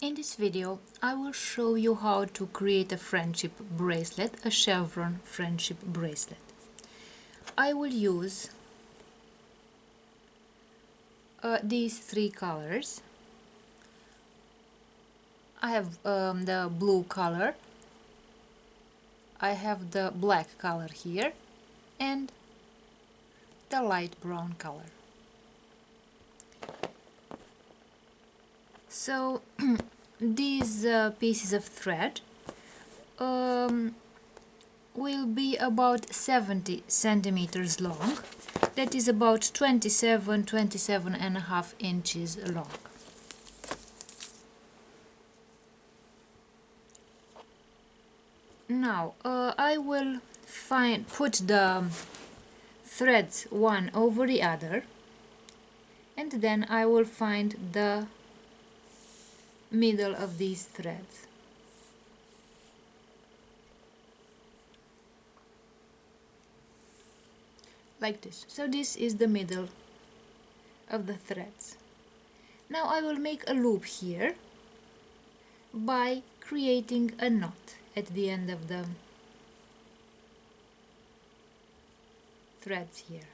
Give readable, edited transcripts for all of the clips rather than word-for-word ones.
In this video, I will show you how to create a friendship bracelet, a chevron friendship bracelet. I will use these three colors. I have the blue color, I have the black color here, and the light brown color. So these pieces of thread will be about 70 centimeters long. That is about 27 and a half inches long. Now I will put the threads one over the other, and then I will find the middle of these threads. Like this. So this is the middle of the threads. Now I will make a loop here by creating a knot at the end of the threads here.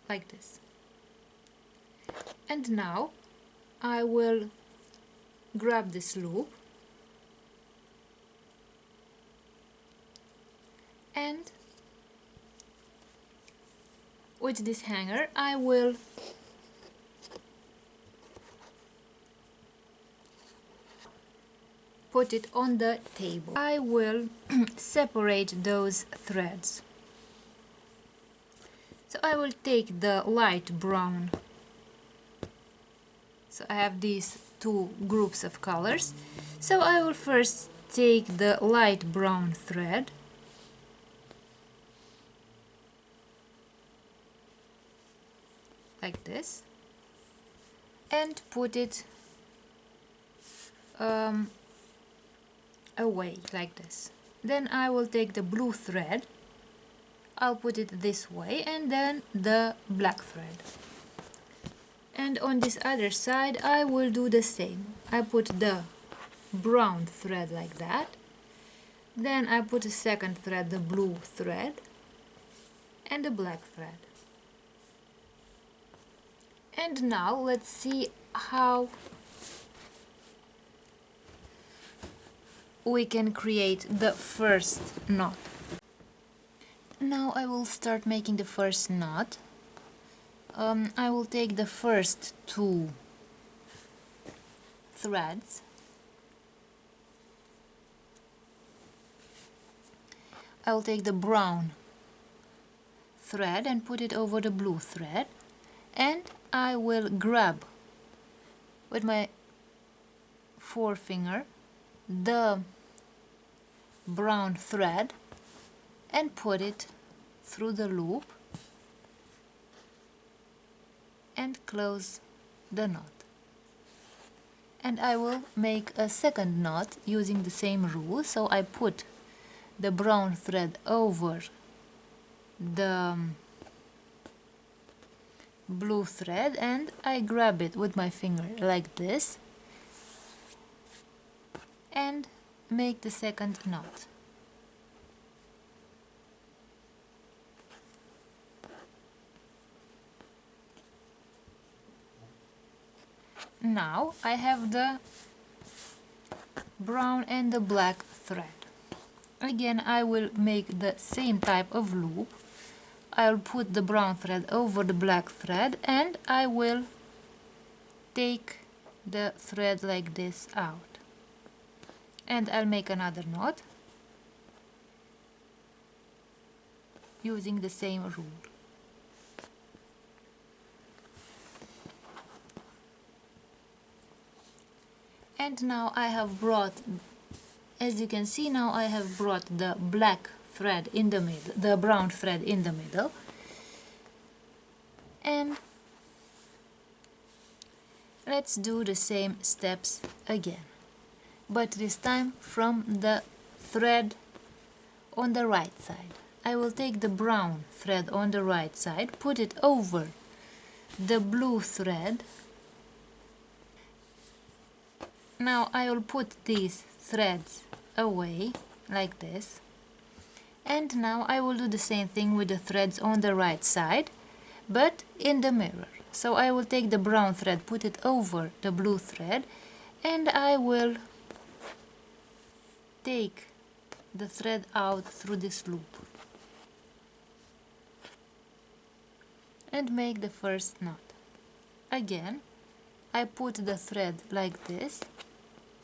Like this. And now I will grab this loop and with this hanger I will put it on the table. I will separate those threads. So I will take the light brown. So I have these two groups of colors. So I will first take the light brown thread like this and put it away like this. Then I will take the blue thread, I'll put it this way, and then the black thread. And on this other side I will do the same. I put the brown thread like that, then I put a second thread, the blue thread, and the black thread. And now let's see how we can create the first knot. Now I will start making the first knot. I will take the first two threads, I will take the brown thread and put it over the blue thread, and I will grab with my forefinger the brown thread and put it through the loop and close the knot. And I will make a second knot using the same rule. So I put the brown thread over the blue thread and I grab it with my finger like this and make the second knot. Now I have the brown and the black thread. Again I will make the same type of loop. I'll put the brown thread over the black thread and I will take the thread like this out. And I'll make another knot using the same rule. And now I have brought, as you can see, now I have brought the black thread in the middle, the brown thread in the middle, and let's do the same steps again, but this time from the thread on the right side. I will take the brown thread on the right side, put it over the blue thread. Now I will put these threads away like this, and now I will do the same thing with the threads on the right side, but in the mirror. So I will take the brown thread, put it over the blue thread, and I will take the thread out through this loop and make the first knot. Again, I put the thread like this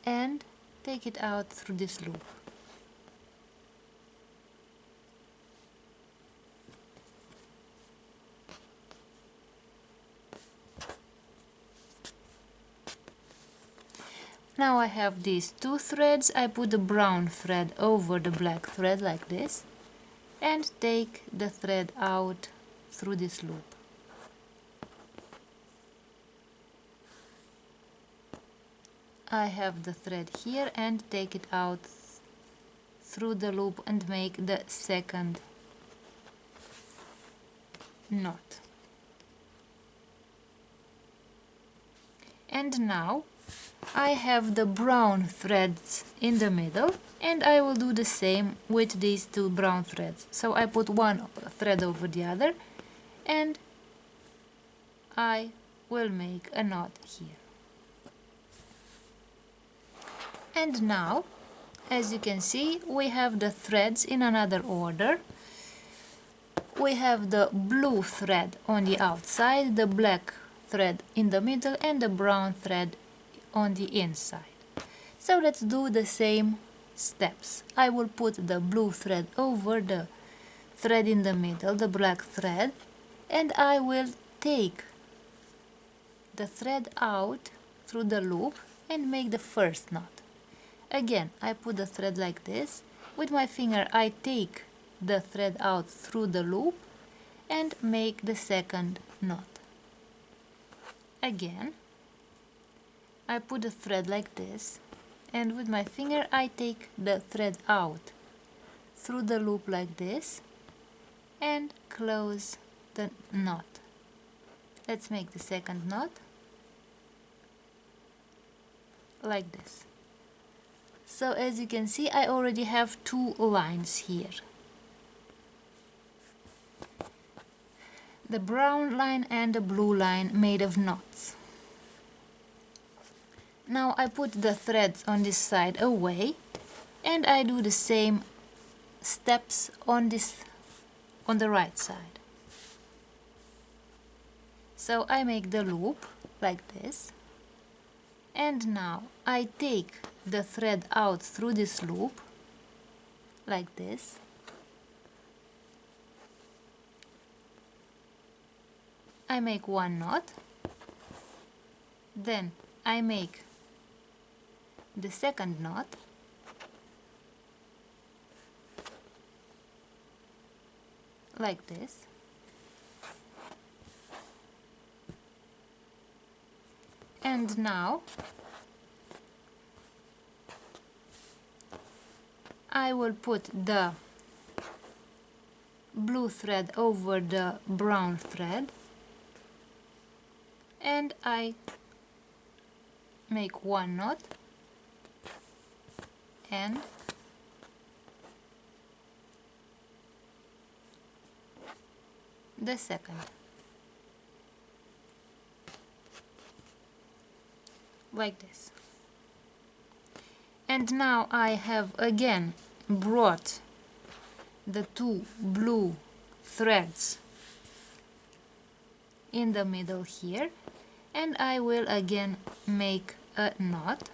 and take it out through this loop. Now I have these two threads. I put the brown thread over the black thread like this and take the thread out through this loop. I have the thread here and take it out through the loop and make the second knot. And now I have the brown threads in the middle, and I will do the same with these two brown threads. So I put one thread over the other and I will make a knot here. And now, as you can see, we have the threads in another order. We have the blue thread on the outside, the black thread in the middle, and the brown thread on the inside. So let's do the same steps. I will put the blue thread over the thread in the middle, the black thread, and I will take the thread out through the loop and make the first knot. Again, I put the thread like this. With my finger I take the thread out through the loop and make the second knot. Again, I put the thread like this, and with my finger I take the thread out through the loop like this and close the knot. Let's make the second knot like this. So as you can see, I already have two lines here. The brown line and the blue line made of knots. Now I put the threads on this side away and I do the same steps on the right side. So I make the loop like this, and now I take the thread out through this loop like this. I make one knot, then I make the second knot, like this, and now I will put the blue thread over the brown thread and I make one knot and the second, like this. And now I have again brought the two blue threads in the middle here, and I will again make a knot.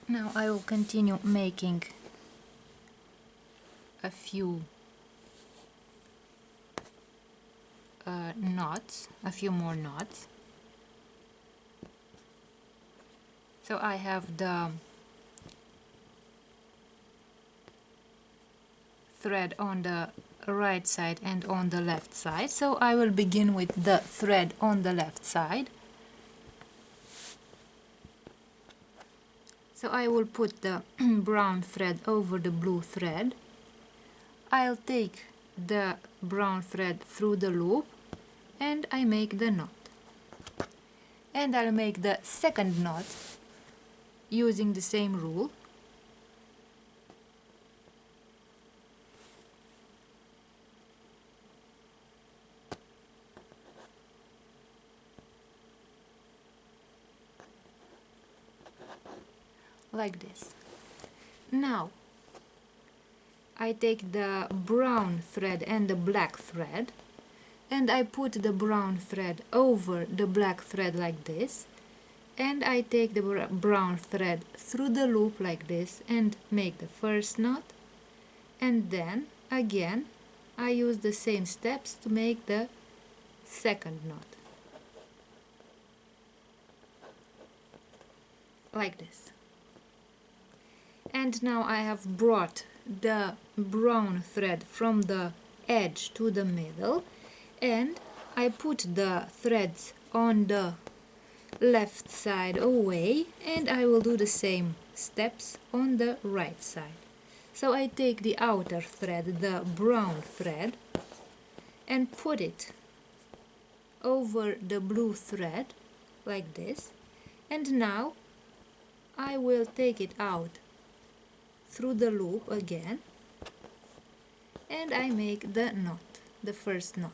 Now I will continue making a few knots, a few more knots. So I have the thread on the right side and on the left side. So I will begin with the thread on the left side. So I will put the brown thread over the blue thread. I'll take the brown thread through the loop and I make the knot. And I'll make the second knot using the same rule. Like this. Now I take the brown thread and the black thread and I put the brown thread over the black thread like this, and I take the brown thread through the loop like this and make the first knot, and then again I use the same steps to make the second knot. Like this. And now I have brought the brown thread from the edge to the middle, and I put the threads on the left side away, and I will do the same steps on the right side. So I take the outer thread, the brown thread, and put it over the blue thread like this, and now I will take it out through the loop again, and I make the knot, the first knot.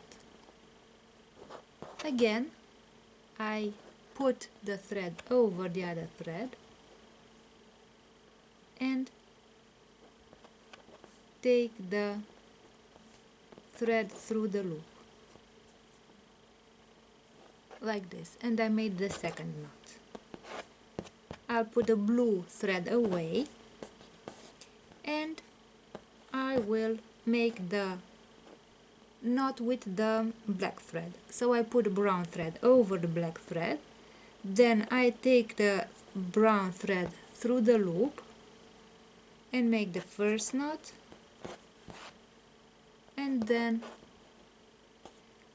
Again I put the thread over the other thread and take the thread through the loop like this, and I made the second knot. I'll put the blue thread away and I will make the knot with the black thread. So I put the brown thread over the black thread, then I take the brown thread through the loop and make the first knot, and then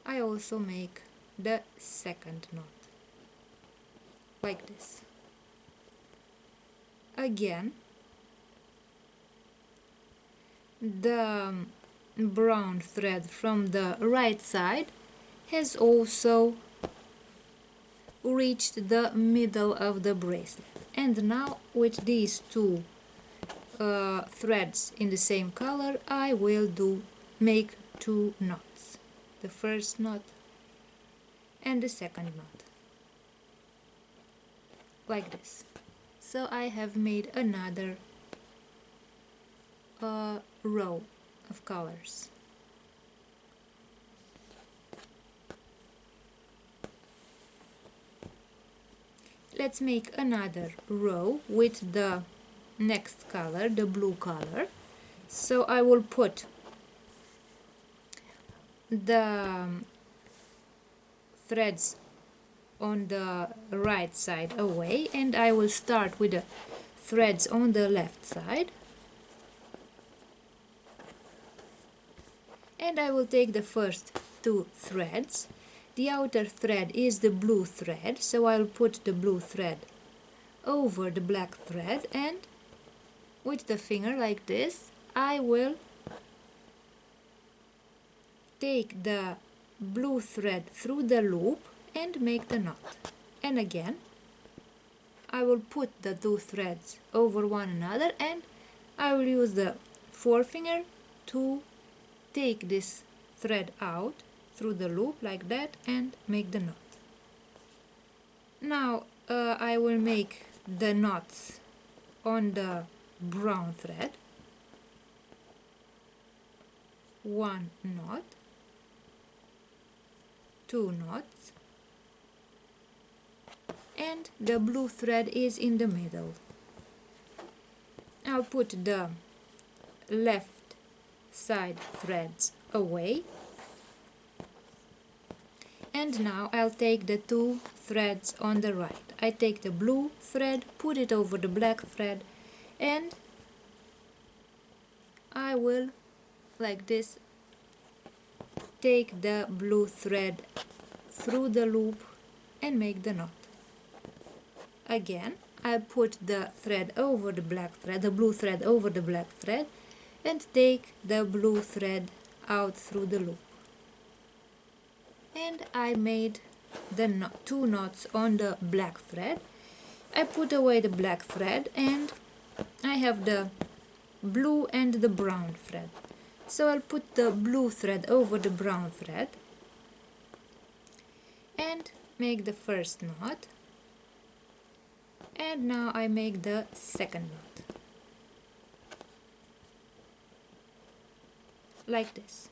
I also make the second knot like this. Again the brown thread from the right side has also reached the middle of the bracelet, and now with these two threads in the same color I will make two knots, the first knot and the second knot like this. So I have made another row of colors. Let's make another row with the next color, the blue color. So I will put the threads on the right side away, and I will start with the threads on the left side, and I will take the first two threads. The outer thread is the blue thread, so I'll put the blue thread over the black thread, and with the finger like this I will take the blue thread through the loop and make the knot. And again I will put the two threads over one another, and I will use the forefinger to take this thread out through the loop like that and make the knot. Now I will make the knots on the brown thread. One knot, two knots, and the blue thread is in the middle. I'll put the left side threads away, and now I'll take the two threads on the right. I take the blue thread, put it over the black thread, and I will, like this, take the blue thread through the loop and make the knot. Again I put the thread over the black thread, the blue thread over the black thread, and take the blue thread out through the loop. And I made the two knots on the black thread. I put away the black thread and I have the blue and the brown thread. So I'll put the blue thread over the brown thread and make the first knot. And now I make the second knot. Like this.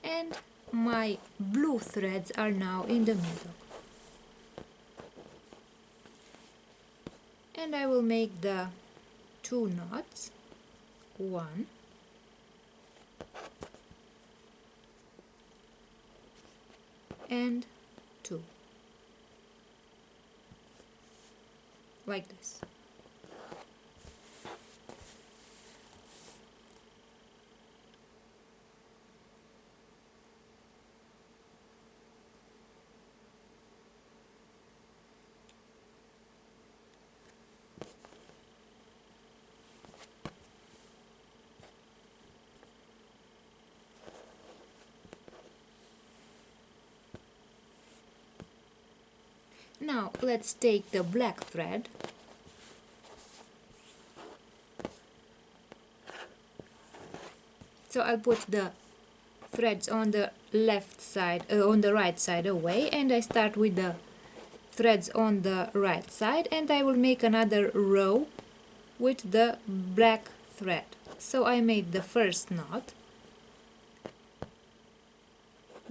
And my blue threads are now in the middle. And I will make the two knots. 1 and 2. Like this. Now let's take the black thread so I'll put the threads on the left side, on the right side away, and I start with the threads on the right side, and I will make another row with the black thread. So I made the first knot,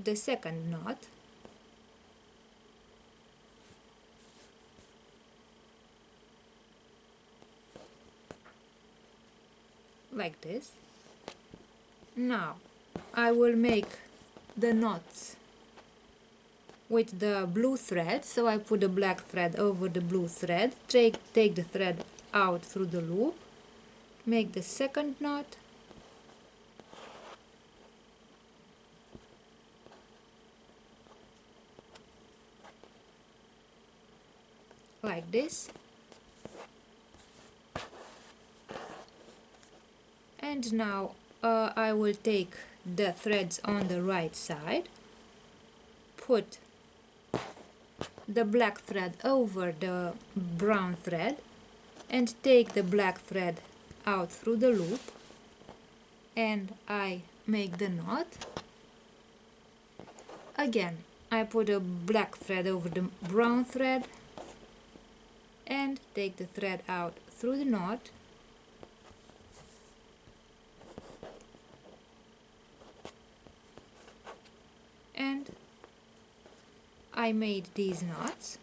the second knot, like this. Now I will make the knots with the blue thread, so I put the black thread over the blue thread, take the thread out through the loop, make the second knot, like this, and now I will take the threads on the right side, put the black thread over the brown thread, and take the black thread out through the loop, and I make the knot. Again, I put a black thread over the brown thread and take the thread out through the knot, and I made these knots.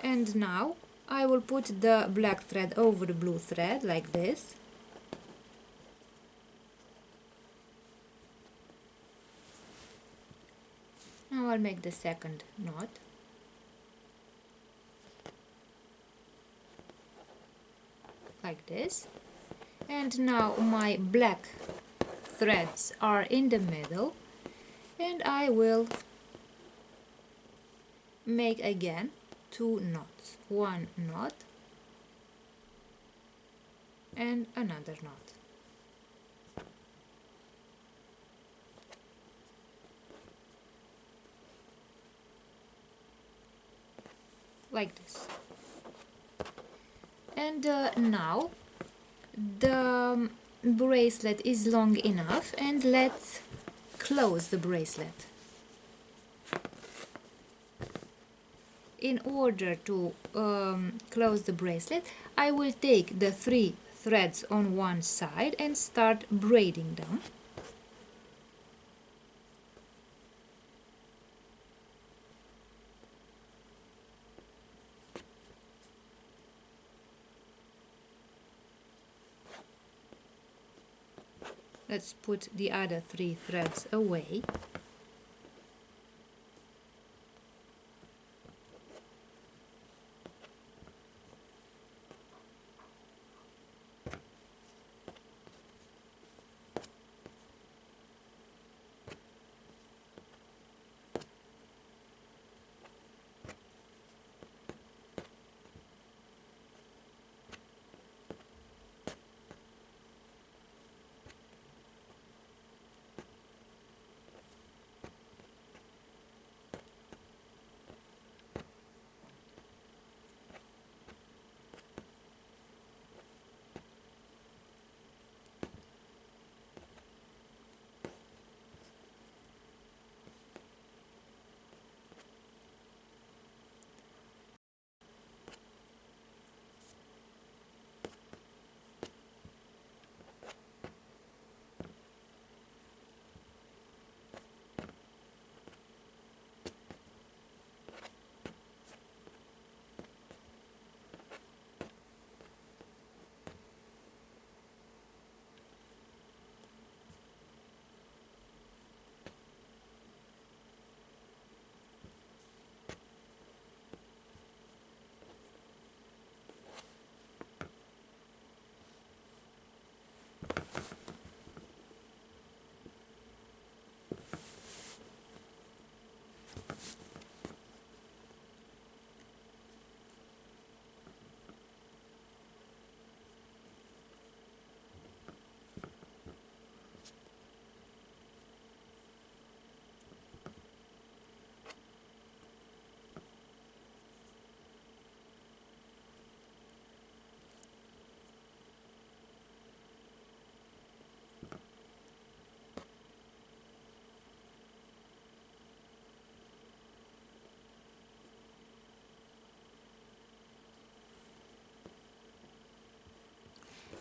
And now I will put the black thread over the blue thread like this, now I'll make the second knot, like this, and now my black threads are in the middle, and I will make again two knots, one knot and another knot, like this. And now the bracelet is long enough, and let's close the bracelet. In order to close the bracelet, I will take the 3 threads on one side and start braiding them. Let's put the other 3 threads away.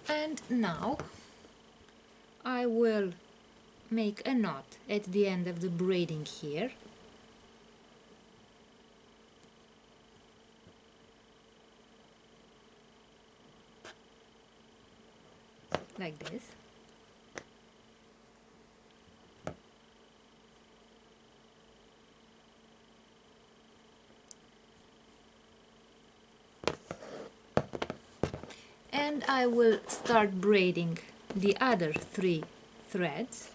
And now I will make a knot at the end of the braiding here. Like this. And I will start braiding the other 3 threads.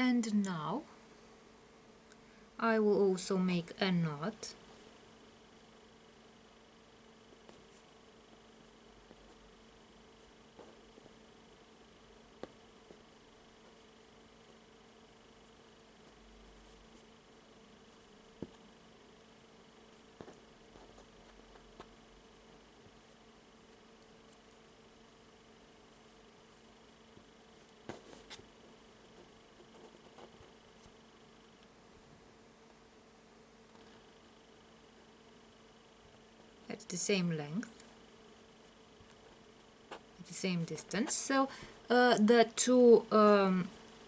And now I will also make a knot. At the same length, at the same distance. So the 2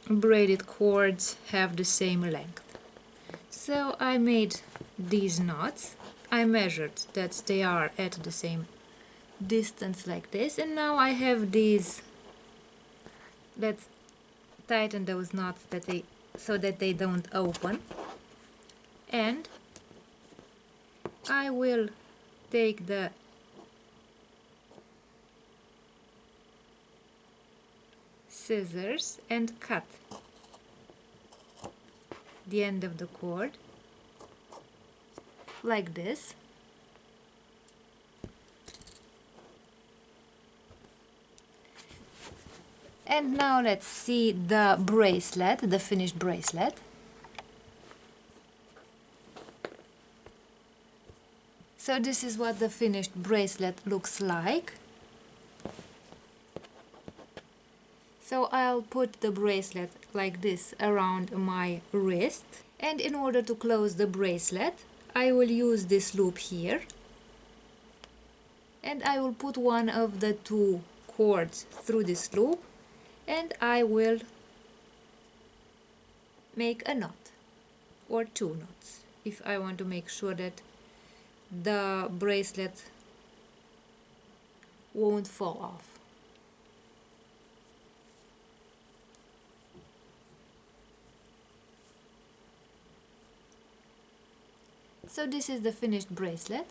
braided cords have the same length. So I made these knots. I measured that they are at the same distance like this, and now I have these. Let's tighten those knots so that they don't open, and I will take the scissors and cut the end of the cord like this. And now let's see the bracelet, the finished bracelet. So this is what the finished bracelet looks like. So I'll put the bracelet like this around my wrist, and in order to close the bracelet I will use this loop here, and I will put one of the 2 cords through this loop, and I will make a knot or 2 knots if I want to make sure that the bracelet won't fall off. So this is the finished bracelet.